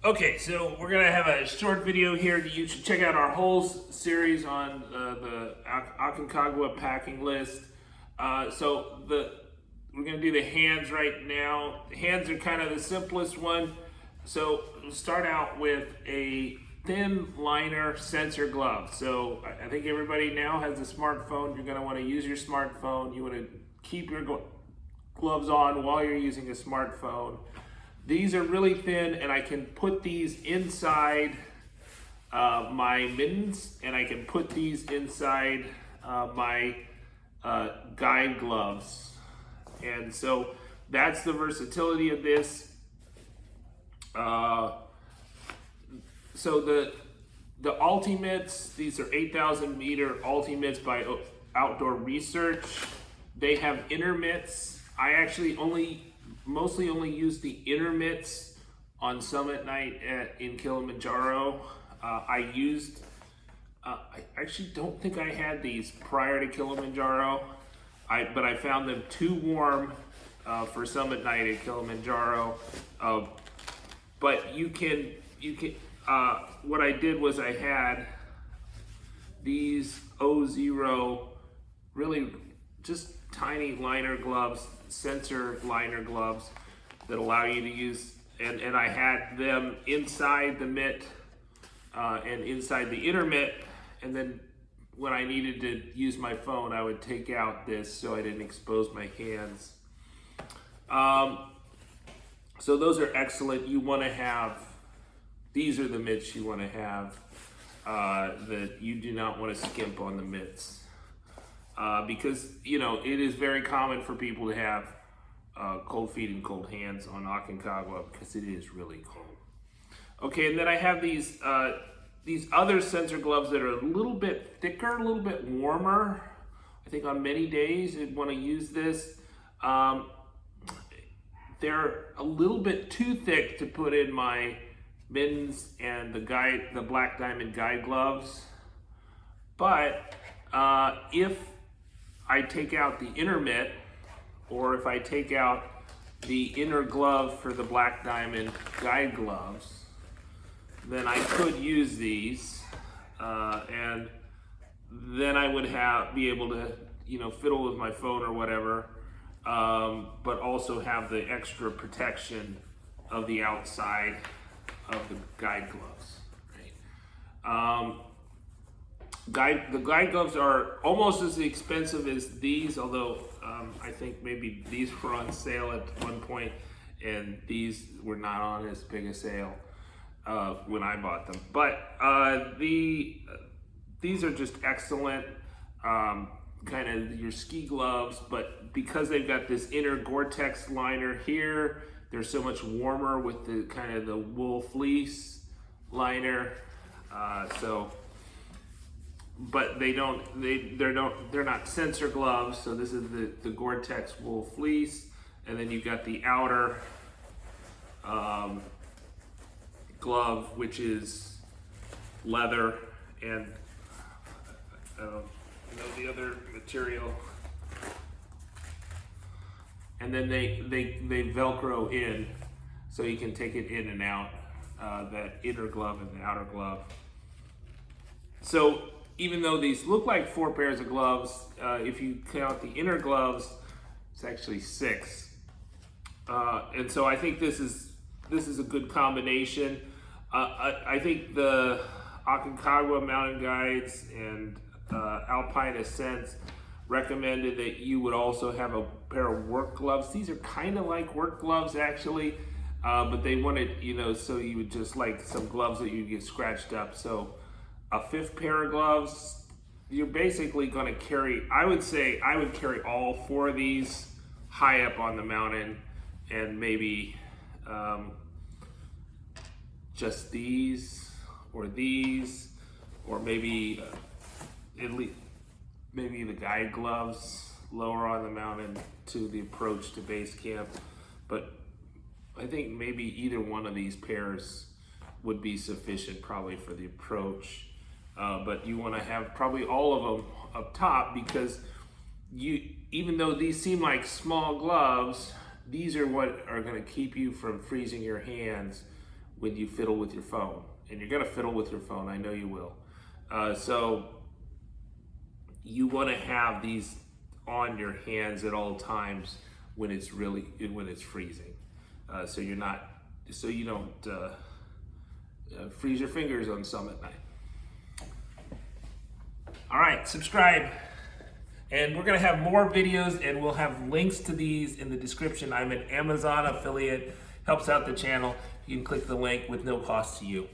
Okay, so we're gonna have a short video here. You should check out our whole series on the Aconcagua packing list. We're gonna do the hands right now. The hands are kind of the simplest one. So we'll start out with a thin liner sensor glove. So I think everybody now has a smartphone. You're gonna want to use your smartphone. You want to keep your gloves on while you're using a smartphone. These are really thin, and I can put these inside my mittens, and I can put these inside my guide gloves. And so that's the versatility of this. So the Alti mitts, these are 8,000 meter Alti mitts by Outdoor Research. They have inner mitts. I actually mostly only use the inner mitts on summit night in Kilimanjaro. I actually don't think I had these prior to Kilimanjaro, but I found them too warm for summit night at Kilimanjaro. But what I did was I had these O0 really just tiny liner gloves, sensor liner gloves that allow you to use, and I had them inside the mitt and inside the inner mitt, and then when I needed to use my phone, I would take out this so I didn't expose my hands. So those are excellent. You want to have, these are the mitts you want to have, that you do not want to skimp on the mitts. Because, you know, it is very common for people to have cold feet and cold hands on Aconcagua because it is really cold. Okay, and then I have these other sensor gloves that are a little bit thicker, a little bit warmer. I think on many days you'd want to use this. They're a little bit too thick to put in my mittens and the Black Diamond guide gloves. But if I take out the inner mitt, or if I take out the inner glove for the Black Diamond guide gloves, then I could use these, and then I would be able to, you know, fiddle with my phone or whatever, but also have the extra protection of the outside of the guide gloves. Right? The guide gloves are almost as expensive as these, although I think maybe these were on sale at one point, and these were not on as big a sale when I bought them. But these are just excellent, kind of your ski gloves, but because they've got this inner GORE-TEX liner here, they're so much warmer with the kind of the wool fleece liner. But they're not sensor gloves. So this is the GORE-TEX wool fleece, and then you've got the outer glove, which is leather, and I don't know the other material. And then they Velcro in, so you can take it in and out, that inner glove and the outer glove. So even though these look like 4 pairs of gloves, if you count the inner gloves, it's actually 6. And so I think this is a good combination. I think the Aconcagua Mountain Guides and Alpine Ascents recommended that you would also have a pair of work gloves. These are kind of like work gloves actually, but they wanted, you know, so you would just like some gloves that you get scratched up. So a 5th pair of gloves, you're basically going to carry, I would say I would carry all 4 of these high up on the mountain, and maybe just these, or maybe at least maybe the guide gloves lower on the mountain to the approach to base camp. But I think maybe either one of these pairs would be sufficient probably for the approach. But you want to have probably all of them up top, because even though these seem like small gloves, these are what are going to keep you from freezing your hands when you fiddle with your phone. And you're gonna fiddle with your phone, I know you will. So you wanna have these on your hands at all times when it's freezing. So you don't freeze your fingers on some at night. All right, subscribe. And we're gonna have more videos, and we'll have links to these in the description. I'm an Amazon affiliate, helps out the channel. You can click the link with no cost to you.